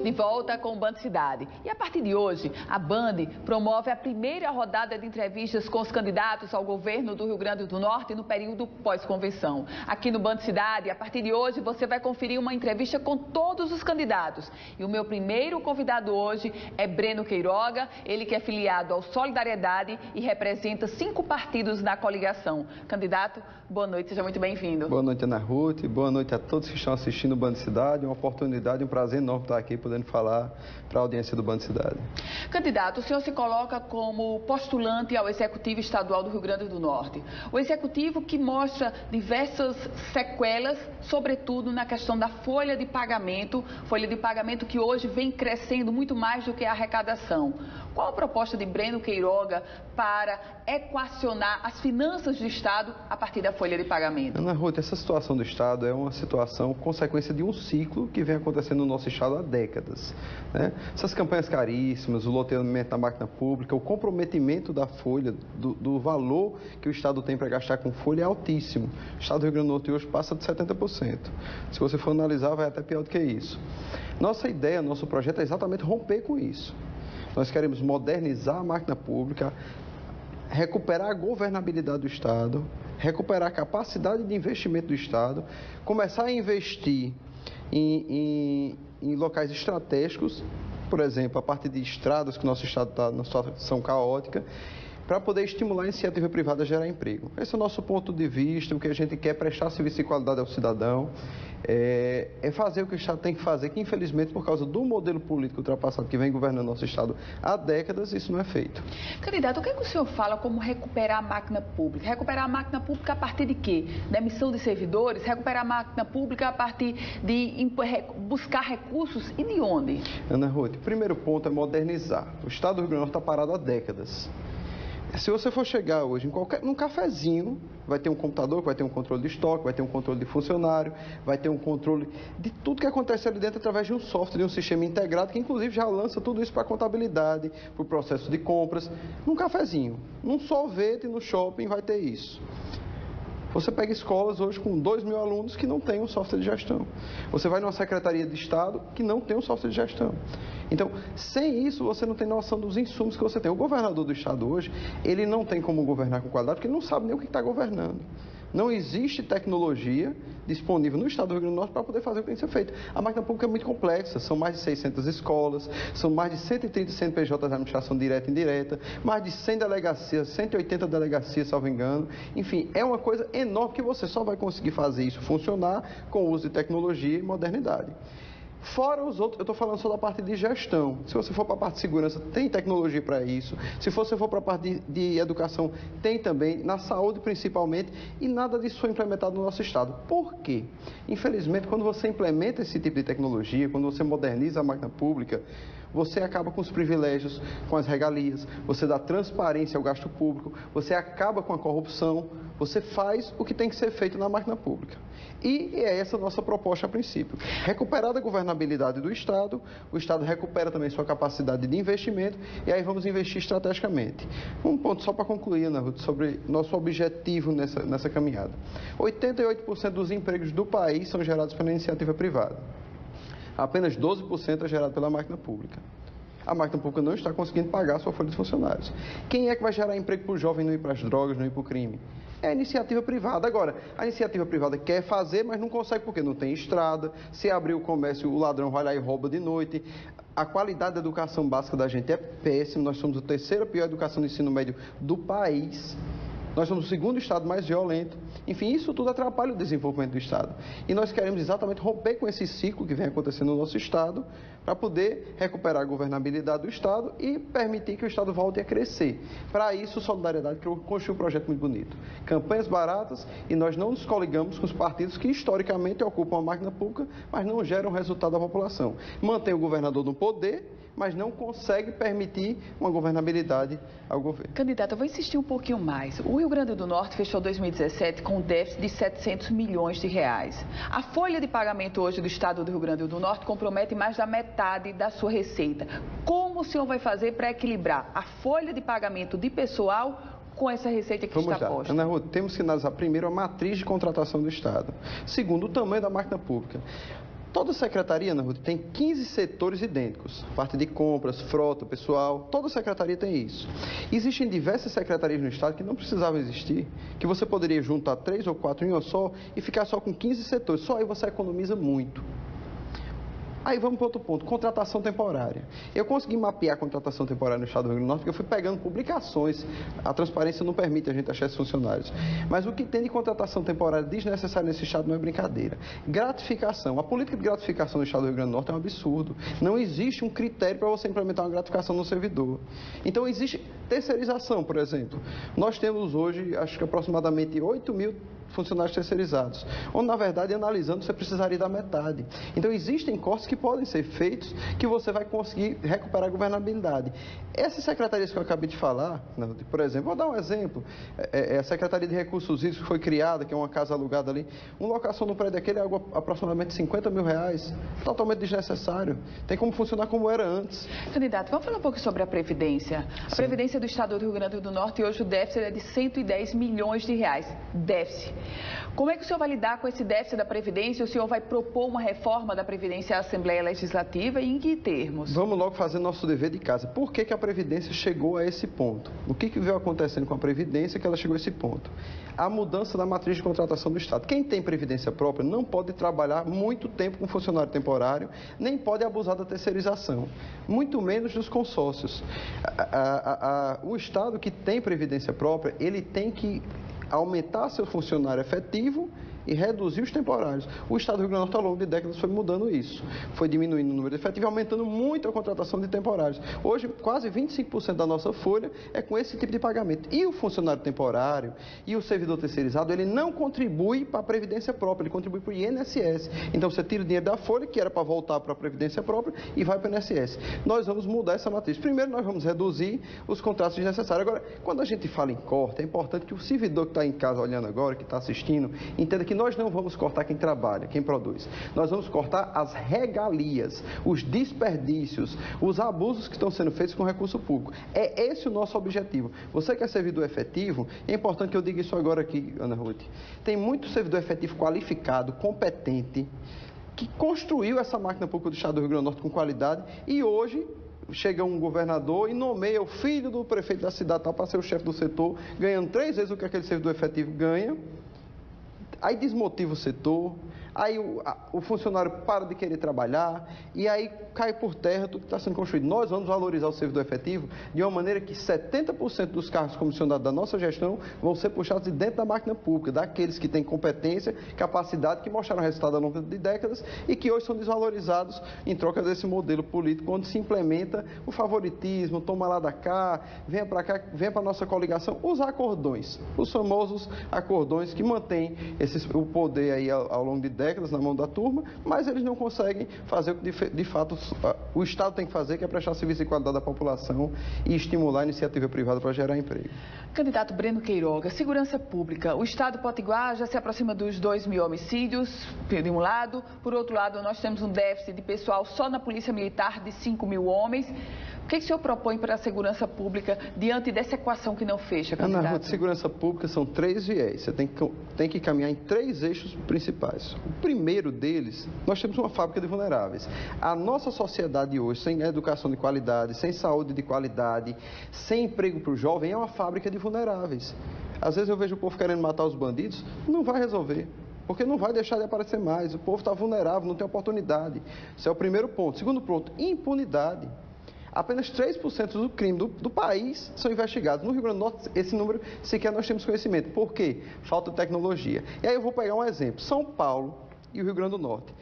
De volta com o Band Cidade. E a partir de hoje, a Band promove a primeira rodada de entrevistas com os candidatos ao governo do Rio Grande do Norte no período pós-convenção. Aqui no Band Cidade, a partir de hoje, você vai conferir uma entrevista com todos os candidatos. E o meu primeiro convidado hoje é Breno Queiroga, ele que é filiado ao Solidariedade e representa 5 partidos na coligação. Candidato, boa noite, seja muito bem-vindo. Boa noite, Ana Ruth, boa noite a todos que estão assistindo o Band Cidade. Uma oportunidade, um prazer enorme estar aqui podendo falar para a audiência do Band Cidade. Candidato, o senhor se coloca como postulante ao Executivo Estadual do Rio Grande do Norte. O Executivo que mostra diversas sequelas, sobretudo na questão da folha de pagamento que hoje vem crescendo muito mais do que a arrecadação. Qual a proposta de Breno Queiroga para equacionar as finanças do Estado a partir da folha de pagamento? Ana Ruth, essa situação do Estado é uma situação consequência de um ciclo que vem acontecendo no nosso Estado há décadas, né? Essas campanhas caríssimas, o loteamento da máquina pública, o comprometimento da folha, do valor que o Estado tem para gastar com folha é altíssimo. O Estado do Rio Grande do Norte hoje passa de 70%. Se você for analisar, vai até pior do que isso. Nossa ideia, nosso projeto é exatamente romper com isso. Nós queremos modernizar a máquina pública, recuperar a governabilidade do Estado, recuperar a capacidade de investimento do Estado, começar a investir em locais estratégicos, por exemplo, a partir de estradas que o nosso Estado está numa situação caótica, para poder estimular a iniciativa privada a gerar emprego. Esse é o nosso ponto de vista, o que a gente quer prestar serviço de qualidade ao cidadão, é fazer o que o Estado tem que fazer, que infelizmente por causa do modelo político ultrapassado que vem governando nosso Estado há décadas, isso não é feito. Candidato, o que é que o senhor fala como recuperar a máquina pública? Recuperar a máquina pública a partir de quê? Da emissão de servidores? Recuperar a máquina pública a partir de buscar recursos e de onde? Ana Ruth, o primeiro ponto é modernizar. O Estado do Rio Grande do Norte está parado há décadas. Se você for chegar hoje num cafezinho, vai ter um computador, vai ter um controle de estoque, vai ter um controle de funcionário, vai ter um controle de tudo que acontece ali dentro através de um software, de um sistema integrado, que inclusive já lança tudo isso para a contabilidade, para o processo de compras. Num cafezinho, num sorvete no shopping vai ter isso. Você pega escolas hoje com 2.000 alunos que não têm um software de gestão. Você vai numa Secretaria de Estado que não tem um software de gestão. Então, sem isso, você não tem noção dos insumos que você tem. O governador do Estado hoje, ele não tem como governar com qualidade, porque ele não sabe nem o que está governando. Não existe tecnologia disponível no Estado do Rio Grande do Norte para poder fazer o que tem que ser feito. A máquina pública é muito complexa, são mais de 600 escolas, são mais de 130 CNPJs de administração direta e indireta, mais de 100 delegacias, 180 delegacias, salvo engano. Enfim, é uma coisa enorme que você só vai conseguir fazer isso funcionar com o uso de tecnologia e modernidade. Fora os outros, eu estou falando só da parte de gestão. Se você for para a parte de segurança, tem tecnologia para isso. Se você for para a parte de educação, tem também. Na saúde, principalmente. E nada disso foi implementado no nosso Estado. Por quê? Infelizmente, quando você implementa esse tipo de tecnologia, quando você moderniza a máquina pública, você acaba com os privilégios, com as regalias, você dá transparência ao gasto público, você acaba com a corrupção, você faz o que tem que ser feito na máquina pública. E é essa a nossa proposta a princípio. Recuperada a governabilidade do Estado, o Estado recupera também sua capacidade de investimento e aí vamos investir estrategicamente. Um ponto só para concluir, Ana Ruth, sobre nosso objetivo nessa caminhada. 88% dos empregos do país são gerados pela iniciativa privada. Apenas 12% é gerado pela máquina pública. A máquina pública não está conseguindo pagar a sua folha de funcionários. Quem é que vai gerar emprego para o jovem não ir para as drogas, não ir para o crime? É a iniciativa privada. Agora, a iniciativa privada quer fazer, mas não consegue porque não tem estrada. Se abrir o comércio, o ladrão vai lá e rouba de noite. A qualidade da educação básica da gente é péssima. Nós somos a terceira pior educação de ensino médio do país. Nós somos o segundo Estado mais violento. Enfim, isso tudo atrapalha o desenvolvimento do Estado. E nós queremos exatamente romper com esse ciclo que vem acontecendo no nosso Estado para poder recuperar a governabilidade do Estado e permitir que o Estado volte a crescer. Para isso, Solidariedade construiu um projeto muito bonito. Campanhas baratas e nós não nos coligamos com os partidos que historicamente ocupam a máquina pública, mas não geram resultado à população. Mantém o governador no poder, mas não consegue permitir uma governabilidade ao governo. Candidato, eu vou insistir um pouquinho mais. O Rio Grande do Norte fechou 2017 com um déficit de 700 milhões de reais. A folha de pagamento hoje do Estado do Rio Grande do Norte compromete mais da metade da sua receita. Como o senhor vai fazer para equilibrar a folha de pagamento de pessoal com essa receita que está posta? Ana Ruth, temos que analisar primeiro a matriz de contratação do Estado. Segundo, o tamanho da máquina pública. Toda secretaria, Ana Ruth, tem 15 setores idênticos. Parte de compras, frota, pessoal, toda secretaria tem isso. Existem diversas secretarias no Estado que não precisavam existir, que você poderia juntar 3 ou 4 em uma só e ficar só com 15 setores. Só aí você economiza muito. Aí vamos para outro ponto, contratação temporária. Eu consegui mapear a contratação temporária no Estado do Rio Grande do Norte porque eu fui pegando publicações. A transparência não permite a gente achar esses funcionários. Mas o que tem de contratação temporária desnecessária nesse Estado não é brincadeira. Gratificação. A política de gratificação no Estado do Rio Grande do Norte é um absurdo. Não existe um critério para você implementar uma gratificação no servidor. Então existe terceirização, por exemplo. Nós temos hoje, acho que aproximadamente 8 mil funcionários terceirizados, onde, na verdade, analisando, você precisaria da metade. Então, existem cortes que podem ser feitos, que você vai conseguir recuperar a governabilidade. Essas secretarias que eu acabei de falar, por exemplo, vou dar um exemplo, a Secretaria de Recursos Hídricos que foi criada, que é uma casa alugada ali, uma locação no prédio daquele é algo aproximadamente R$50 mil, totalmente desnecessário. Tem como funcionar como era antes. Candidato, vamos falar um pouco sobre a Previdência. A Previdência do Estado do Rio Grande do Norte, hoje o déficit é de R$110 milhões. Déficit. Como é que o senhor vai lidar com esse déficit da Previdência? O senhor vai propor uma reforma da Previdência à Assembleia Legislativa e em que termos? Vamos logo fazer nosso dever de casa. Por que a Previdência chegou a esse ponto? O que veio acontecendo com a Previdência que ela chegou a esse ponto? A mudança da matriz de contratação do Estado. Quem tem Previdência própria não pode trabalhar muito tempo com funcionário temporário, nem pode abusar da terceirização, muito menos dos consórcios. O Estado que tem Previdência própria, ele tem que aumentar seu funcionário efetivo e reduzir os temporários. O Estado do Rio Grande do Norte, ao longo de décadas, foi mudando isso. Foi diminuindo o número de efetivos e aumentando muito a contratação de temporários. Hoje, quase 25% da nossa folha é com esse tipo de pagamento. E o funcionário temporário e o servidor terceirizado, ele não contribui para a Previdência própria, ele contribui para o INSS. Então, você tira o dinheiro da folha, que era para voltar para a Previdência própria, e vai para o INSS. Nós vamos mudar essa matriz. Primeiro, nós vamos reduzir os contratos desnecessários. Agora, quando a gente fala em corte, é importante que o servidor que está em casa olhando agora, que está assistindo, entenda que nós não vamos cortar quem trabalha, quem produz. Nós vamos cortar as regalias, os desperdícios, os abusos que estão sendo feitos com recurso público. É esse o nosso objetivo. Você que é servidor efetivo, é importante que eu diga isso agora aqui, Ana Ruth. Tem muito servidor efetivo qualificado, competente, que construiu essa máquina pública do Estado do Rio Grande do Norte com qualidade e hoje chega um governador e nomeia o filho do prefeito da cidade para ser o chefe do setor, ganhando 3 vezes o que aquele servidor efetivo ganha. Aí desmotiva o setor, aí o funcionário para de querer trabalhar e aí cai por terra tudo que está sendo construído. Nós vamos valorizar o servidor efetivo de uma maneira que 70% dos cargos comissionados da nossa gestão vão ser puxados de dentro da máquina pública, daqueles que têm competência, capacidade, que mostraram resultado ao longo de décadas e que hoje são desvalorizados em troca desse modelo político onde se implementa o favoritismo, toma lá da cá, venha para cá, venha para a nossa coligação, os acordões, os famosos acordões que mantêm o poder aí ao longo de décadas na mão da turma, mas eles não conseguem fazer o que de fato o Estado tem que fazer, que é prestar serviço de qualidade à população e estimular a iniciativa privada para gerar emprego. Candidato Breno Queiroga, segurança pública. O Estado potiguar já se aproxima dos 2 mil homicídios, de um lado. Por outro lado, nós temos um déficit de pessoal só na Polícia Militar de 5 mil homens. O que o senhor propõe para a segurança pública diante dessa equação que não fecha, candidato? Ana Ruth, segurança pública são 3 viés. Você tem que caminhar em 3 eixos principais. O primeiro deles, nós temos uma fábrica de vulneráveis. A nossa sociedade hoje, sem educação de qualidade, sem saúde de qualidade, sem emprego para o jovem, é uma fábrica de vulneráveis. Às vezes eu vejo o povo querendo matar os bandidos, não vai resolver. Porque não vai deixar de aparecer mais. O povo está vulnerável, não tem oportunidade. Esse é o primeiro ponto. Segundo ponto, impunidade. Apenas 3% do crime do país são investigados. No Rio Grande do Norte, esse número sequer nós temos conhecimento. Por quê? Falta de tecnologia. E aí eu vou pegar um exemplo. São Paulo e o Rio Grande do Norte.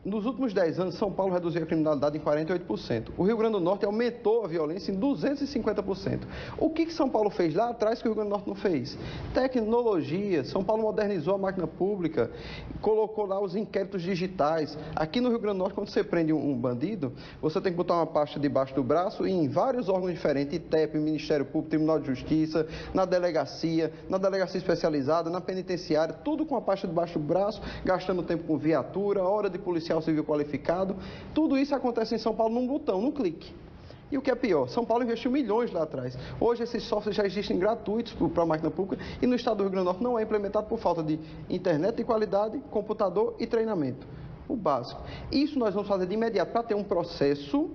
Nos últimos 10 anos, São Paulo reduziu a criminalidade em 48%. O Rio Grande do Norte aumentou a violência em 250%. O que São Paulo fez lá atrás que o Rio Grande do Norte não fez? Tecnologia. São Paulo modernizou a máquina pública, colocou lá os inquéritos digitais. Aqui no Rio Grande do Norte, quando você prende um bandido, você tem que botar uma pasta debaixo do braço e em vários órgãos diferentes, ITEP, Ministério Público, Tribunal de Justiça, na delegacia especializada, na penitenciária, tudo com a pasta debaixo do braço, gastando tempo com viatura, hora de policial civil qualificado. Tudo isso acontece em São Paulo num botão, num clique. E o que é pior, São Paulo investiu milhões lá atrás. Hoje esses softwares já existem gratuitos para a máquina pública e no estado do Rio Grande do Norte não é implementado por falta de internet de qualidade, computador e treinamento. o básico. Isso nós vamos fazer de imediato para ter um processo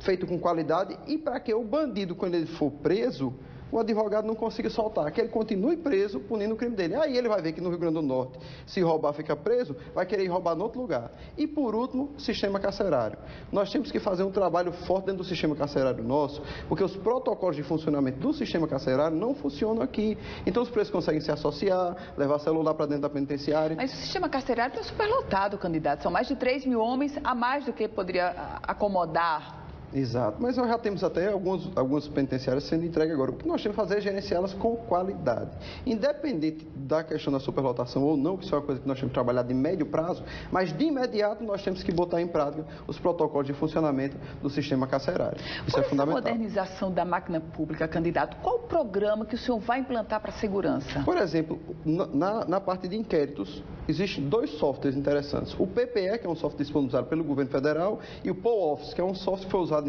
feito com qualidade e para que o bandido, quando ele for preso, o advogado não consiga soltar, que ele continue preso punindo o crime dele. Aí ele vai ver que no Rio Grande do Norte, se roubar, fica preso, vai querer ir roubar em outro lugar. E, por último, sistema carcerário. Nós temos que fazer um trabalho forte dentro do sistema carcerário nosso, porque os protocolos de funcionamento do sistema carcerário não funcionam aqui. Então, os presos conseguem se associar, levar celular para dentro da penitenciária. Mas o sistema carcerário está superlotado, candidato. São mais de 3 mil homens, a mais do que poderia acomodar. Exato, mas nós já temos até algumas penitenciárias sendo entregues agora. O que nós temos que fazer é gerenciá-las com qualidade. Independente da questão da superlotação ou não, que isso é uma coisa que nós temos que trabalhar de médio prazo, mas de imediato nós temos que botar em prática os protocolos de funcionamento do sistema carcerário. Isso é fundamental. Por modernização da máquina pública, candidato, qual o programa que o senhor vai implantar para a segurança? Por exemplo, na parte de inquéritos, existem 2 softwares interessantes. O PPE, que é um software disponibilizado pelo governo federal, e o POL Office, que é um software que foi usado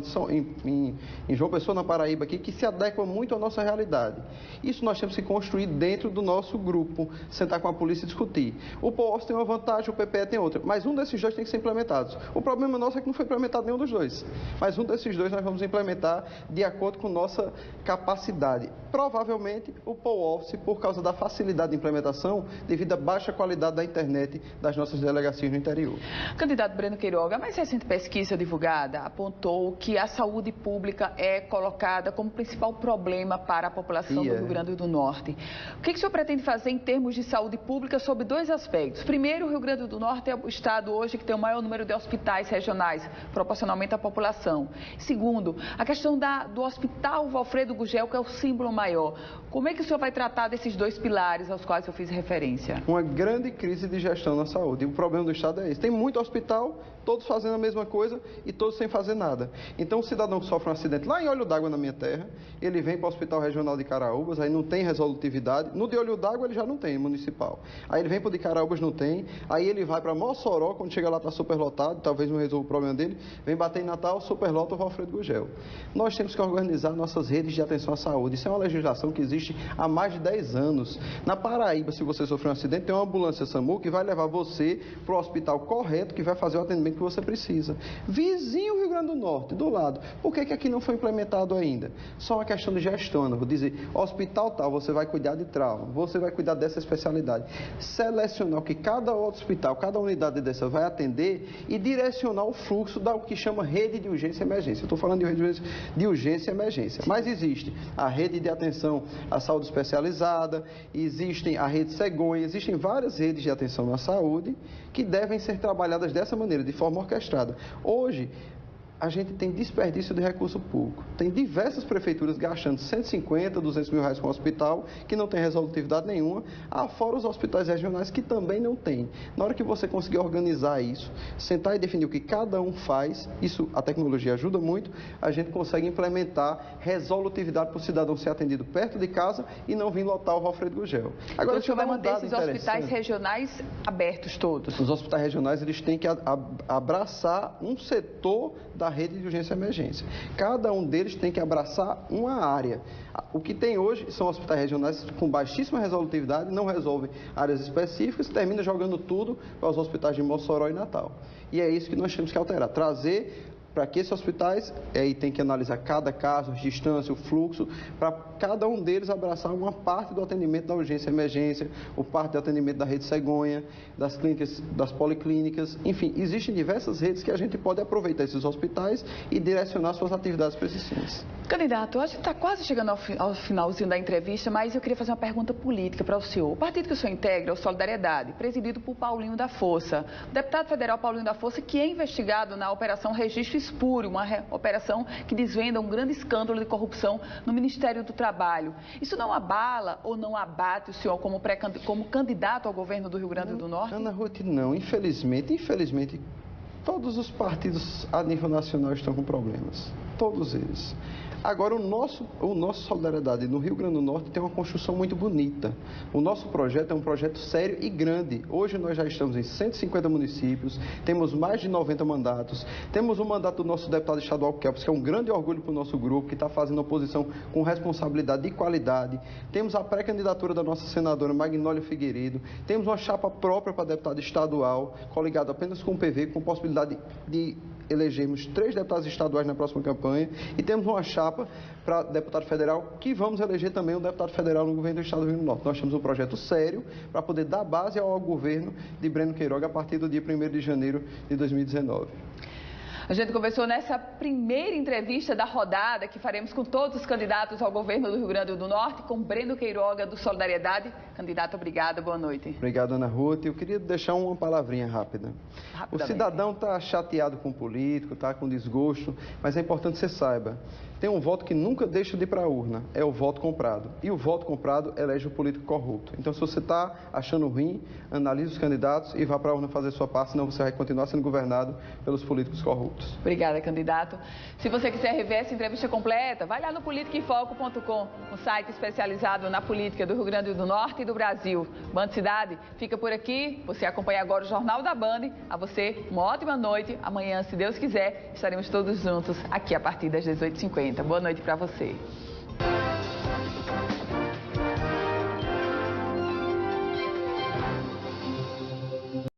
em João Pessoa, na Paraíba, aqui, que se adequa muito à nossa realidade. Isso nós temos que construir dentro do nosso grupo, sentar com a polícia e discutir. O POS tem uma vantagem, o PPE tem outra, mas um desses 2 tem que ser implementados. O problema nosso é que não foi implementado nenhum dos 2, mas um desses 2 nós vamos implementar de acordo com nossa capacidade. Provavelmente o POL Office, por causa da facilidade de implementação, devido à baixa qualidade da internet das nossas delegacias no interior. Candidato Breno Queiroga, a mais recente pesquisa divulgada apontou que a saúde pública é colocada como principal problema para a população do Rio Grande do Norte. O que o senhor pretende fazer em termos de saúde pública sobre 2 aspectos? Primeiro, o Rio Grande do Norte é o estado hoje que tem o maior número de hospitais regionais, proporcionalmente à população. Segundo, a questão do Hospital Valfredo Gugel, que é o símbolo maior. Como é que o senhor vai tratar desses 2 pilares aos quais eu fiz referência? Uma grande crise de gestão na saúde. E o problema do estado é esse. Tem muito hospital, todos fazendo a mesma coisa e todos sem fazer nada. Então, o cidadão que sofre um acidente lá em Olho d'Água, na minha terra, ele vem para o Hospital Regional de Caraúbas, aí não tem resolutividade. No de Olho d'Água, ele já não tem, municipal. Aí ele vem para o de Caraúbas, não tem. Aí ele vai para Mossoró, quando chega lá está superlotado, talvez não resolva o problema dele. Vem bater em Natal, superlota o Valfredo Gugel. Nós temos que organizar nossas redes de atenção à saúde. Isso é uma legislação que existe há mais de 10 anos. Na Paraíba, se você sofrer um acidente, tem uma ambulância SAMU que vai levar você para o hospital correto, que vai fazer o atendimento que você precisa. Vizinho Rio Grande do Norte, do lado. Por que aqui não foi implementado ainda? Só uma questão de gestão, vou dizer, hospital tal, você vai cuidar de trauma, você vai cuidar dessa especialidade. Selecionar o que cada hospital, cada unidade dessa vai atender e direcionar o fluxo da o que chama rede de urgência e emergência. Eu estou falando de rede de urgência e emergência, mas existe a rede de atenção à saúde especializada, existem a rede Cegonha, existem várias redes de atenção na saúde que devem ser trabalhadas dessa maneira, de forma orquestrada. Hoje, a gente tem desperdício de recurso público. Tem diversas prefeituras gastando 150, 200 mil reais com o hospital, que não tem resolutividade nenhuma, fora os hospitais regionais que também não têm. Na hora que você conseguir organizar isso, sentar e definir o que cada um faz, isso a tecnologia ajuda muito, a gente consegue implementar resolutividade para o cidadão ser atendido perto de casa e não vir lotar o Valfredo Gugel. Agora, então, o senhor vai manter esses hospitais regionais abertos todos? Os hospitais regionais, eles têm que abraçar um setor da rede de urgência e emergência. Cada um deles tem que abraçar uma área. O que tem hoje são hospitais regionais com baixíssima resolutividade, não resolvem áreas específicas, termina jogando tudo para os hospitais de Mossoró e Natal. E é isso que nós temos que alterar, trazer para que esses hospitais, aí tem que analisar cada caso, a distância, o fluxo, para cada um deles abraçar uma parte do atendimento da urgência e emergência, ou parte do atendimento da rede Cegonha, das clínicas, das policlínicas, enfim, existem diversas redes que a gente pode aproveitar esses hospitais e direcionar suas atividades para esses fins. Candidato, a gente está quase chegando ao finalzinho da entrevista, mas eu queria fazer uma pergunta política para o senhor. O partido que o senhor integra é o Solidariedade, presidido por Paulinho da Força. O deputado federal Paulinho da Força, que é investigado na Operação Registro Espúrio, uma operação que desvenda um grande escândalo de corrupção no Ministério do Trabalho. Isso não abala ou não abate o senhor como candidato ao governo do Rio Grande do Norte? Ana Ruth, não. Infelizmente, todos os partidos a nível nacional estão com problemas. Todos eles. Agora, o nosso Solidariedade no Rio Grande do Norte tem uma construção muito bonita. O nosso projeto é um projeto sério e grande. Hoje nós já estamos em 150 municípios, temos mais de 90 mandatos, temos o mandato do nosso deputado estadual, que é um grande orgulho para o nosso grupo, que está fazendo oposição com responsabilidade e qualidade. Temos a pré-candidatura da nossa senadora Magnólia Figueiredo, temos uma chapa própria para deputado estadual, coligado apenas com o PV, com possibilidade de elegermos 3 deputados estaduais na próxima campanha e temos uma chapa para deputado federal que vamos eleger também um deputado federal no governo do estado do Rio Grande do Norte. Nós temos um projeto sério para poder dar base ao governo de Breno Queiroga a partir do dia 1º de janeiro de 2019. A gente conversou nessa primeira entrevista da rodada que faremos com todos os candidatos ao governo do Rio Grande do Norte, com Breno Queiroga, do Solidariedade. Candidato, obrigada, boa noite. Obrigado, Ana Ruth. Eu queria deixar uma palavrinha rápida. O cidadão está chateado com o político, está com desgosto, mas é importante que você saiba, tem um voto que nunca deixa de ir para a urna, é o voto comprado. E o voto comprado elege o político corrupto. Então, se você está achando ruim, analise os candidatos e vá para a urna fazer sua parte, senão você vai continuar sendo governado pelos políticos corruptos. Obrigada, candidato. Se você quiser rever essa entrevista completa, vai lá no politicaemfoco.com, um site especializado na política do Rio Grande do Norte e do Brasil. Band Cidade fica por aqui. Você acompanha agora o Jornal da Band. A você, uma ótima noite. Amanhã, se Deus quiser, estaremos todos juntos aqui a partir das 18h50. Boa noite para você.